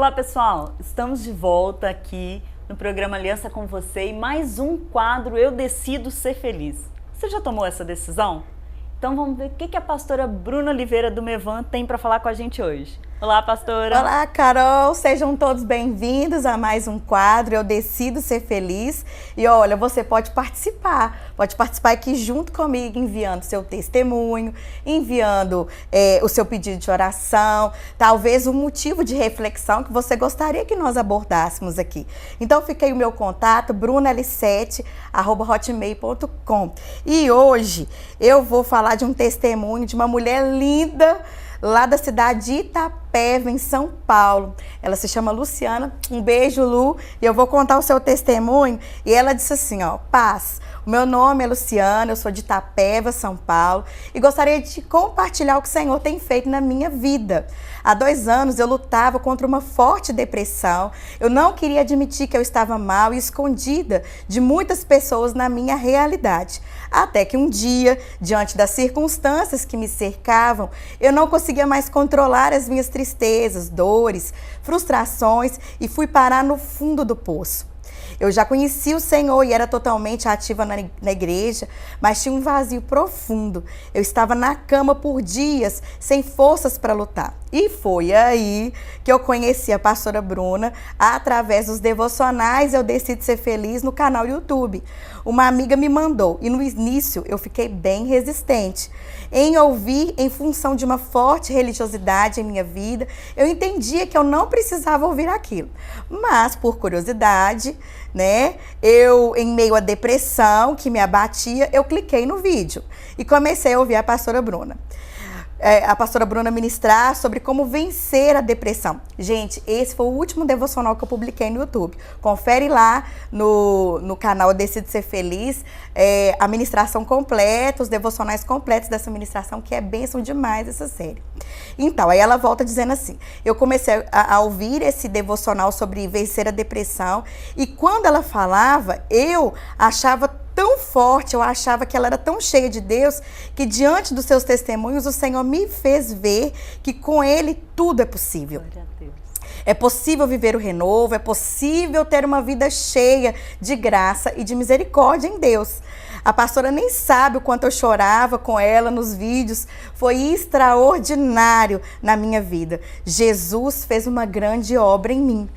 Olá pessoal, estamos de volta aqui no programa Aliança com você e mais um quadro Eu Decido Ser Feliz. Você já tomou essa decisão? Então vamos ver o que a pastora Bruna Oliveira do Mevan tem para falar com a gente hoje. Olá, pastora! Olá, Carol! Sejam todos bem-vindos a mais um quadro Eu Decido Ser Feliz. E olha, você pode participar aqui junto comigo, enviando seu testemunho, enviando o seu pedido de oração, talvez um motivo de reflexão que você gostaria que nós abordássemos aqui. Então fica aí o meu contato, brunal7@hotmail.com. E hoje eu vou falar de um testemunho de uma mulher linda, lá da cidade de Itapeva, em São Paulo. Ela se chama Luciana. Um beijo, Lu. E eu vou contar o seu testemunho. E ela disse assim, ó: Paz, o meu nome é Luciana, eu sou de Itapeva, São Paulo, e gostaria de compartilhar o que o Senhor tem feito na minha vida. Há 2 anos eu lutava contra uma forte depressão. Eu não queria admitir que eu estava mal e escondida de muitas pessoas na minha realidade. Até que um dia, diante das circunstâncias que me cercavam, eu não conseguia mais controlar as minhas tristezas, dores, frustrações e fui parar no fundo do poço. Eu já conhecia o Senhor e era totalmente ativa na igreja, mas tinha um vazio profundo. Eu estava na cama por dias, sem forças para lutar. E foi aí que eu conheci a pastora Bruna, através dos devocionais Eu Decido Ser Feliz no canal YouTube. Uma amiga me mandou e no início eu fiquei bem resistente em ouvir, em função de uma forte religiosidade em minha vida. Eu entendia que eu não precisava ouvir aquilo, mas por curiosidade, né, em meio à depressão que me abatia, eu cliquei no vídeo e comecei a ouvir a pastora Bruna. A pastora Bruna ministrar sobre como vencer a depressão. Gente, esse foi o último devocional que eu publiquei no YouTube. Confere lá no canal Eu Decido Ser Feliz, a ministração completa, os devocionais completos dessa ministração, que é bênção demais essa série. Então, aí ela volta dizendo assim: eu comecei a ouvir esse devocional sobre vencer a depressão, e quando ela falava, eu achava tão forte, eu achava que ela era tão cheia de Deus, que diante dos seus testemunhos o Senhor me fez ver que com Ele tudo é possível. Glória a Deus. É possível viver o renovo, é possível ter uma vida cheia de graça e de misericórdia em Deus. A pastora nem sabe o quanto eu chorava com ela nos vídeos, foi extraordinário na minha vida. Jesus fez uma grande obra em mim.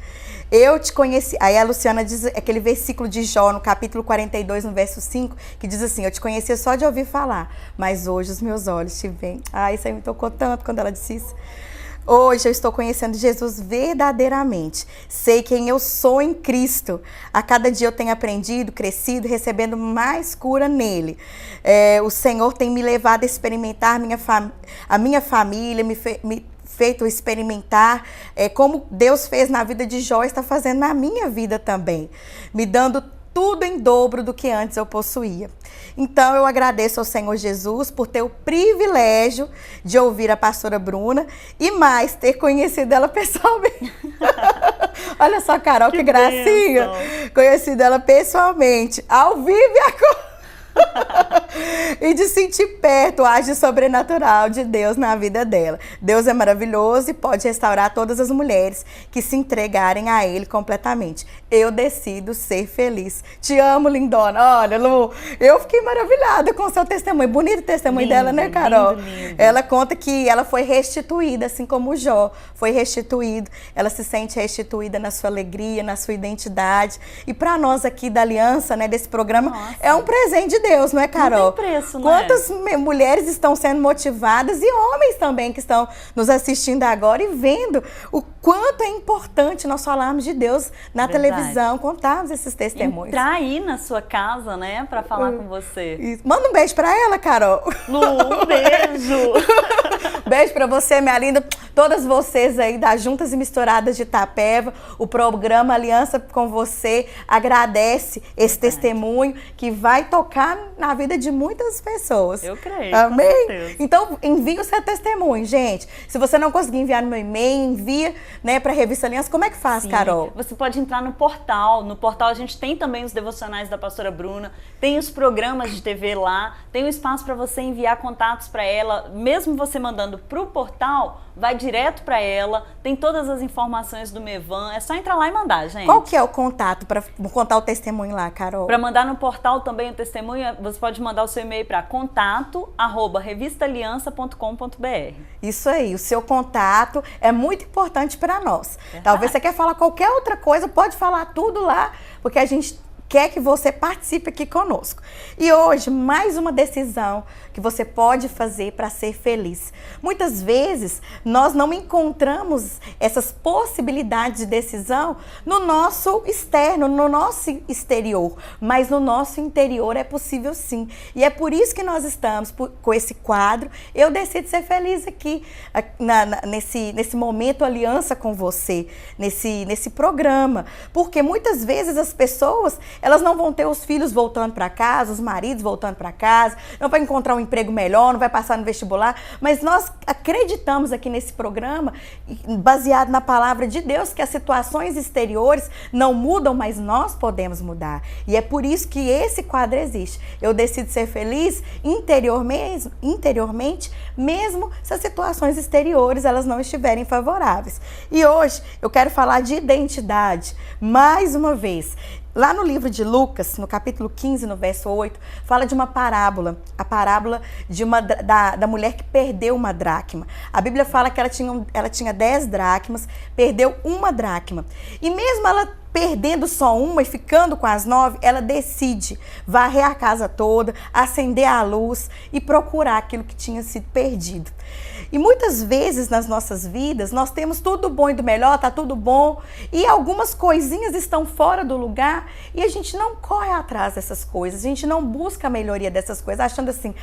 Eu te conheci, aí a Luciana diz aquele versículo de Jó, no capítulo 42, no verso 5, que diz assim: eu te conhecia só de ouvir falar, mas hoje os meus olhos te veem. Isso aí me tocou tanto quando ela disse isso. Hoje eu estou conhecendo Jesus verdadeiramente. Sei quem eu sou em Cristo. A cada dia eu tenho aprendido, crescido, recebendo mais cura nele. O Senhor tem me levado a experimentar a minha família, me feito experimentar como Deus fez na vida de Jó, está fazendo na minha vida também, me dando tudo em dobro do que antes eu possuía. Então eu agradeço ao Senhor Jesus por ter o privilégio de ouvir a pastora Bruna e mais, ter conhecido ela pessoalmente. Olha só, Carol, que gracinha! Bênção. Conhecido ela pessoalmente, ao vivo e a cor. E de sentir perto o agir sobrenatural de Deus na vida dela. Deus é maravilhoso e pode restaurar todas as mulheres que se entregarem a Ele completamente. Eu decido ser feliz. Te amo, lindona. Olha, Lu, eu fiquei maravilhada com o seu testemunho. Bonito o testemunho dela, né, Carol? Lindo. Ela conta que ela foi restituída, assim como o Jó foi restituído. Ela se sente restituída na sua alegria, na sua identidade. E para nós aqui da Aliança, né, desse programa, nossa, é um presente de Deus, não é, Carol? Não tem preço, né? Quantas mulheres estão sendo motivadas e homens também que estão nos assistindo agora e vendo o quanto é importante nós falarmos de Deus na televisão, contarmos esses testemunhos. Entrar aí na sua casa, né, para falar com você. Isso. Manda um beijo para ela, Carol. Lu, um beijo. Beijo para você, minha linda. Todas vocês aí das Juntas e Misturadas de Itapeva, o programa Aliança com Você agradece esse testemunho que vai tocar na vida de muitas pessoas. Eu creio. Amém? Então, envie o seu testemunho, gente. Se você não conseguir enviar no meu e-mail, envia, né, para a Revista Aliança. Como é que faz, Sim. Carol? Você pode entrar no portal. No portal a gente tem também os devocionais da pastora Bruna, tem os programas de TV lá, tem um espaço para você enviar contatos para ela, mesmo você mandando para o portal, vai direto para ela, tem todas as informações do Mevan, é só entrar lá e mandar, gente. Qual que é o contato para contar o testemunho lá, Carol? Para mandar no portal também o testemunho, você pode mandar o seu e-mail para contato@revistaliança.com.br. Isso aí, o seu contato é muito importante para nós. Talvez você quer falar qualquer outra coisa, pode falar tudo lá, porque a gente quer que você participe aqui conosco. E hoje, mais uma decisão que você pode fazer para ser feliz. Muitas vezes, nós não encontramos essas possibilidades de decisão no nosso externo, no nosso exterior, mas no nosso interior é possível sim. E é por isso que nós estamos com esse quadro. Eu decido ser feliz aqui, nesse momento aliança com você, nesse programa. Porque muitas vezes as pessoas, elas não vão ter os filhos voltando para casa, os maridos voltando para casa, não vai encontrar um emprego melhor, não vai passar no vestibular, mas nós acreditamos aqui nesse programa, baseado na palavra de Deus, que as situações exteriores não mudam, mas nós podemos mudar. E é por isso que esse quadro existe. Eu decido ser feliz interiormente, mesmo se as situações exteriores elas não estiverem favoráveis. E hoje eu quero falar de identidade, mais uma vez. Lá no livro de Lucas, no capítulo 15, no verso 8, fala de uma parábola, a parábola da mulher que perdeu uma dracma. A Bíblia fala que ela tinha 10 dracmas, perdeu uma dracma. E mesmo ela perdendo só uma e ficando com as 9, ela decide varrer a casa toda, acender a luz e procurar aquilo que tinha sido perdido. E muitas vezes nas nossas vidas, nós temos tudo bom e do melhor, tá tudo bom, e algumas coisinhas estão fora do lugar e a gente não corre atrás dessas coisas, a gente não busca a melhoria dessas coisas, achando assim,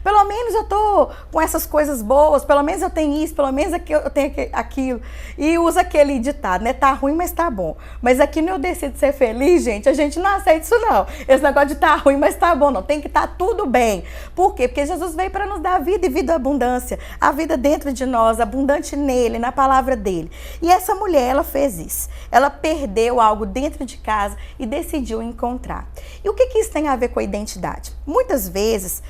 pelo menos eu tô com essas coisas boas, pelo menos eu tenho isso, pelo menos eu tenho aquilo. E usa aquele ditado, né? Tá ruim, mas tá bom. Mas aqui no Eu Decido Ser Feliz, gente, a gente não aceita isso não. Esse negócio de tá ruim, mas tá bom, não. Tem que estar tudo bem. Por quê? Porque Jesus veio para nos dar vida e vida abundância. A vida dentro de nós, abundante nele, na palavra dele. E essa mulher, ela fez isso. Ela perdeu algo dentro de casa e decidiu encontrar. E o que isso tem a ver com a identidade? Muitas vezes,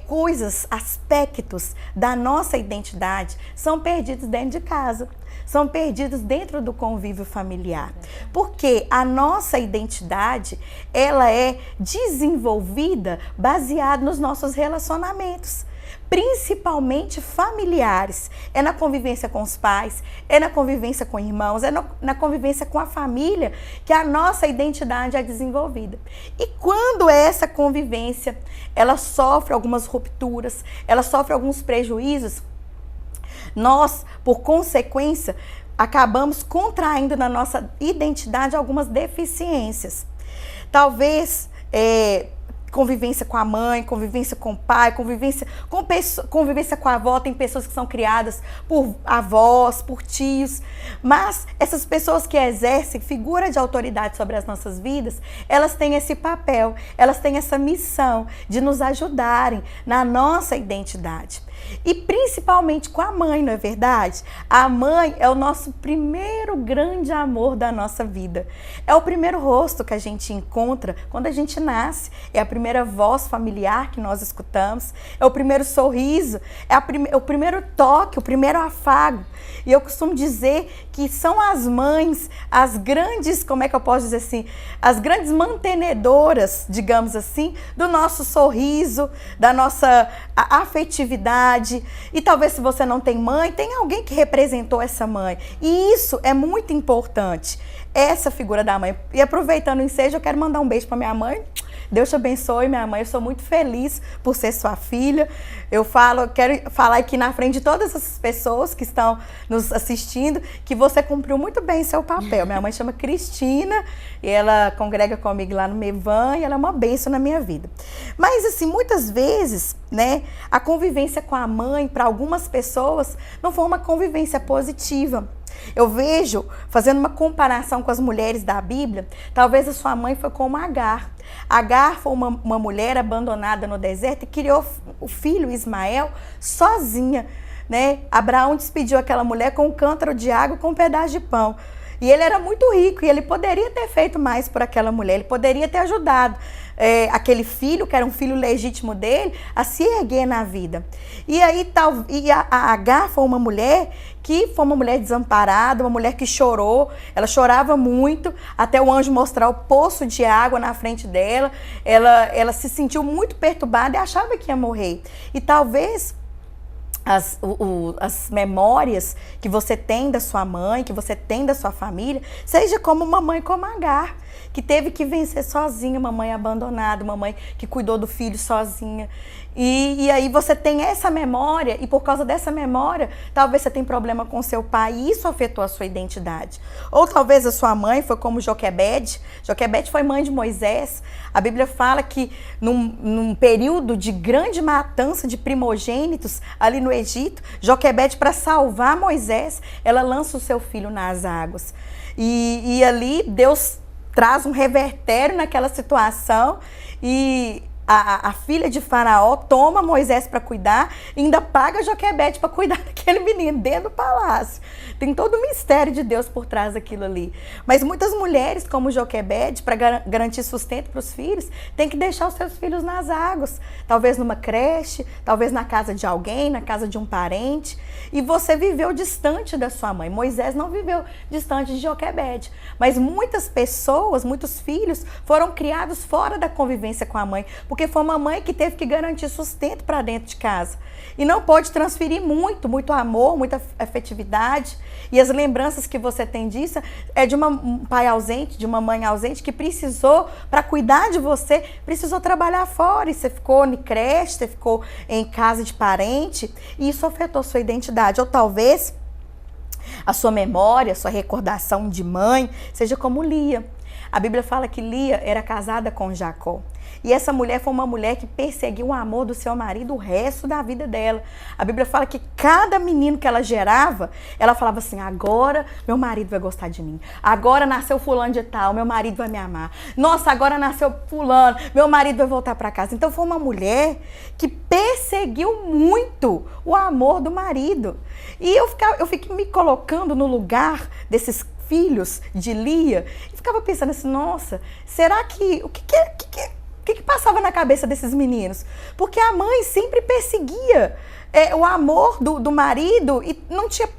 coisas, aspectos da nossa identidade são perdidos dentro de casa. São perdidos dentro do convívio familiar. Porque a nossa identidade, ela é desenvolvida baseada nos nossos relacionamentos. Principalmente familiares. É na convivência com os pais, é na convivência com irmãos, é na convivência com a família que a nossa identidade é desenvolvida. E quando essa convivência, ela sofre algumas rupturas, ela sofre alguns prejuízos, nós, por consequência, acabamos contraindo na nossa identidade algumas deficiências. Talvez convivência com a mãe, convivência com o pai, convivência com a avó. Tem pessoas que são criadas por avós, por tios, mas essas pessoas que exercem figura de autoridade sobre as nossas vidas, elas têm esse papel, elas têm essa missão de nos ajudarem na nossa identidade. E principalmente com a mãe, não é verdade? A mãe é o nosso primeiro grande amor da nossa vida. É o primeiro rosto que a gente encontra quando a gente nasce. É a primeira voz familiar que nós escutamos. É o primeiro sorriso. É o primeiro toque, o primeiro afago. E eu costumo dizer que são as mães, as grandes, como é que eu posso dizer assim? As grandes mantenedoras, digamos assim, do nosso sorriso, da nossa afetividade. E talvez se você não tem mãe, tem alguém que representou essa mãe. E isso é muito importante, essa figura da mãe. E aproveitando o ensejo, eu quero mandar um beijo para minha mãe. Deus te abençoe, minha mãe. Eu sou muito feliz por ser sua filha. Quero falar aqui na frente de todas essas pessoas que estão nos assistindo, que você cumpriu muito bem seu papel. Minha mãe chama Cristina e ela congrega comigo lá no Mevan e ela é uma bênção na minha vida. Mas assim, muitas vezes, né, a convivência com a mãe, para algumas pessoas, não foi uma convivência positiva. Eu vejo, fazendo uma comparação com as mulheres da Bíblia, talvez a sua mãe foi como Agar. Agar foi uma mulher abandonada no deserto e criou o filho Ismael sozinha, né? Abraão despediu aquela mulher com um cântaro de água, com um pedaço de pão. E ele era muito rico e ele poderia ter feito mais por aquela mulher, ele poderia ter ajudado aquele filho, que era um filho legítimo dele, a se erguer na vida. E aí a Agar foi uma mulher que foi uma mulher desamparada, uma mulher que chorou, ela chorava muito, até o anjo mostrar o poço de água na frente dela, ela se sentiu muito perturbada e achava que ia morrer. E talvez as memórias que você tem da sua mãe, que você tem da sua família, seja como uma mãe como Agar, que teve que vencer sozinha, uma mãe abandonada, uma mãe que cuidou do filho sozinha. E aí você tem essa memória, e por causa dessa memória, talvez você tenha problema com seu pai, e isso afetou a sua identidade. Ou talvez a sua mãe foi como Joquebede. Joquebede foi mãe de Moisés. A Bíblia fala que num período de grande matança de primogênitos ali no Egito, Joquebede, para salvar Moisés, ela lança o seu filho nas águas. E ali Deus traz um revertério naquela situação, e a filha de Faraó toma Moisés para cuidar e ainda paga Joquebede para cuidar daquele menino dentro do palácio. Tem todo o mistério de Deus por trás daquilo ali. Mas muitas mulheres, como Joquebede, para garantir sustento para os filhos, tem que deixar os seus filhos nas águas. Talvez numa creche, talvez na casa de alguém, na casa de um parente. E você viveu distante da sua mãe. Moisés não viveu distante de Joquebede. Mas muitas pessoas, muitos filhos, foram criados fora da convivência com a mãe, porque foi uma mãe que teve que garantir sustento para dentro de casa. E não pode transferir muito amor, muita afetividade. E as lembranças que você tem disso é de um pai ausente, de uma mãe ausente, que precisou, para cuidar de você, precisou trabalhar fora. E você ficou em creche, você ficou em casa de parente, e isso afetou sua identidade. Ou talvez a sua memória, a sua recordação de mãe, seja como Lia. A Bíblia fala que Lia era casada com Jacó. E essa mulher foi uma mulher que perseguiu o amor do seu marido o resto da vida dela. A Bíblia fala que cada menino que ela gerava, ela falava assim: agora meu marido vai gostar de mim. Agora nasceu fulano de tal, meu marido vai me amar. Nossa, agora nasceu fulano, meu marido vai voltar para casa. Então foi uma mulher que perseguiu muito o amor do marido. E eu fiquei me colocando no lugar desses filhos de Lia e ficava pensando assim: nossa, será que o que passava na cabeça desses meninos? Porque a mãe sempre perseguia o amor do marido e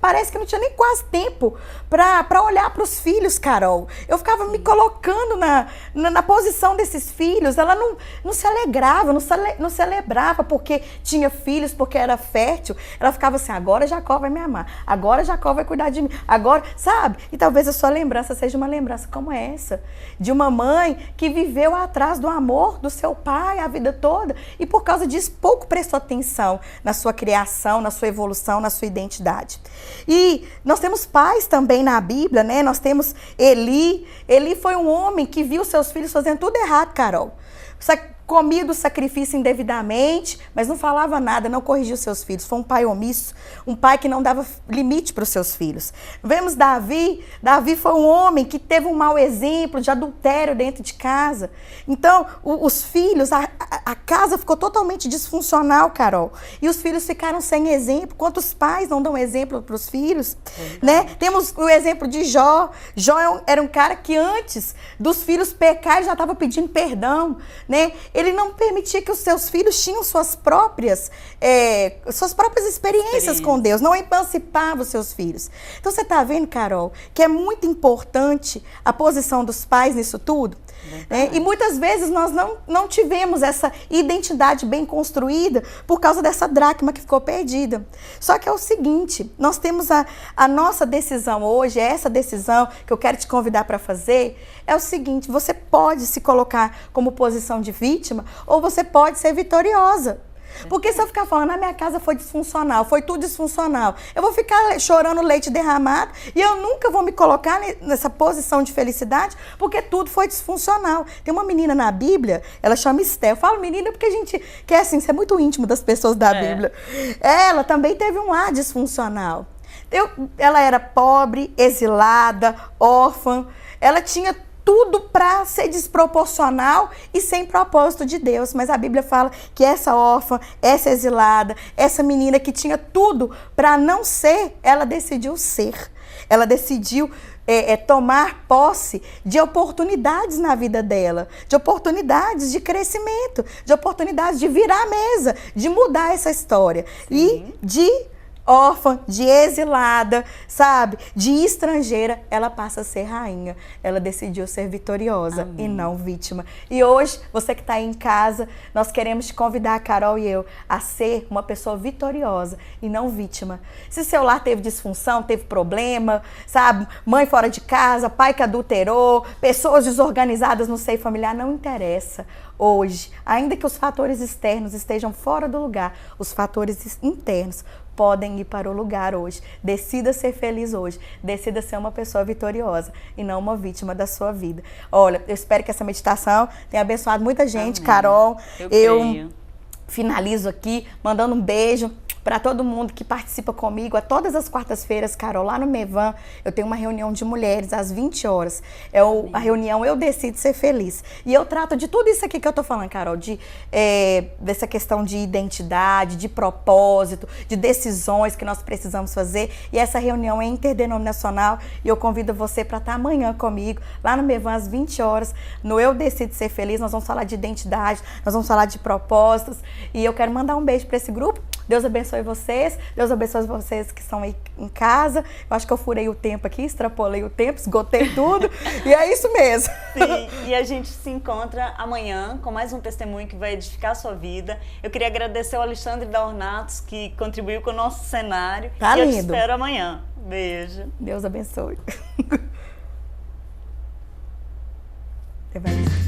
parece que não tinha nem quase tempo para olhar para os filhos, Carol. Eu ficava me colocando na posição desses filhos. Ela não se alegrava, não celebrava porque tinha filhos, porque era fértil. Ela ficava assim: agora Jacó vai me amar, agora Jacó vai cuidar de mim, agora, sabe? E talvez a sua lembrança seja uma lembrança como essa, de uma mãe que viveu atrás do amor do seu pai a vida toda e por causa disso pouco prestou atenção na sua criação, na sua evolução, na sua identidade. E nós temos pais também na Bíblia, né? Nós temos Eli. Eli foi um homem que viu seus filhos fazendo tudo errado, Carol. Comia do sacrifício indevidamente, mas não falava nada, não corrigia os seus filhos. Foi um pai omisso, um pai que não dava limite para os seus filhos. Vemos Davi. Davi foi um homem que teve um mau exemplo de adultério dentro de casa. Então, os filhos, a casa ficou totalmente disfuncional, Carol. E os filhos ficaram sem exemplo. Quantos pais não dão exemplo para os filhos? Né? Temos o exemplo de Jó. Jó era um cara que antes dos filhos pecarem já estava pedindo perdão, né? Ele não permitia que os seus filhos tinham suas próprias experiências com Deus, não emancipava os seus filhos. Então você está vendo, Carol, que é muito importante a posição dos pais nisso tudo? E muitas vezes nós não tivemos essa identidade bem construída por causa dessa dracma que ficou perdida. Só que é o seguinte, nós temos a nossa decisão hoje, essa decisão que eu quero te convidar para fazer, é o seguinte: você pode se colocar como posição de vítima ou você pode ser vitoriosa. Porque se eu ficar falando, a minha casa foi disfuncional, foi tudo disfuncional, eu vou ficar chorando leite derramado e eu nunca vou me colocar nessa posição de felicidade porque tudo foi disfuncional. Tem uma menina na Bíblia, ela chama Esté. Eu falo menina porque a gente quer assim, ser muito íntimo das pessoas da Bíblia. Ela também teve um lar disfuncional. Ela era pobre, exilada, órfã, ela tinha tudo para ser desproporcional e sem propósito de Deus. Mas a Bíblia fala que essa órfã, essa exilada, essa menina que tinha tudo para não ser, ela decidiu ser. Ela decidiu tomar posse de oportunidades na vida dela, de oportunidades de crescimento, de oportunidades de virar a mesa, de mudar essa história. Sim. E de órfã, de exilada, sabe? De estrangeira, ela passa a ser rainha. Ela decidiu ser vitoriosa. Amém. E não vítima. E hoje, você que está aí em casa, nós queremos te convidar, a Carol e eu, a ser uma pessoa vitoriosa e não vítima. Se seu lar teve disfunção, teve problema, sabe? Mãe fora de casa, pai que adulterou, pessoas desorganizadas no seio familiar, não interessa. Hoje, ainda que os fatores externos estejam fora do lugar, os fatores internos podem ir para o lugar hoje. Decida ser feliz hoje. Decida ser uma pessoa vitoriosa e não uma vítima da sua vida. Olha, eu espero que essa meditação tenha abençoado muita gente. Amém. Carol, eu finalizo aqui mandando um beijo para todo mundo que participa comigo. A todas as quartas-feiras, Carol, lá no Mevan, eu tenho uma reunião de mulheres às 20 horas. A reunião Eu Decido Ser Feliz. E eu trato de tudo isso aqui que eu tô falando, Carol, dessa questão de identidade, de propósito, de decisões que nós precisamos fazer. E essa reunião é interdenominacional e eu convido você para estar amanhã comigo, lá no Mevan, às 20 horas, no Eu Decido Ser Feliz. Nós vamos falar de identidade, nós vamos falar de propósitos. E eu quero mandar um beijo para esse grupo. Deus abençoe vocês, Deus abençoe vocês que estão aí em casa. Eu acho que eu furei o tempo aqui, extrapolei o tempo, esgotei tudo. E é isso mesmo. Sim, e a gente se encontra amanhã com mais um testemunho que vai edificar a sua vida. Eu queria agradecer ao Alexandre da Ornatos, que contribuiu com o nosso cenário. Tá lindo. Eu te espero amanhã. Beijo. Deus abençoe. Evangelista.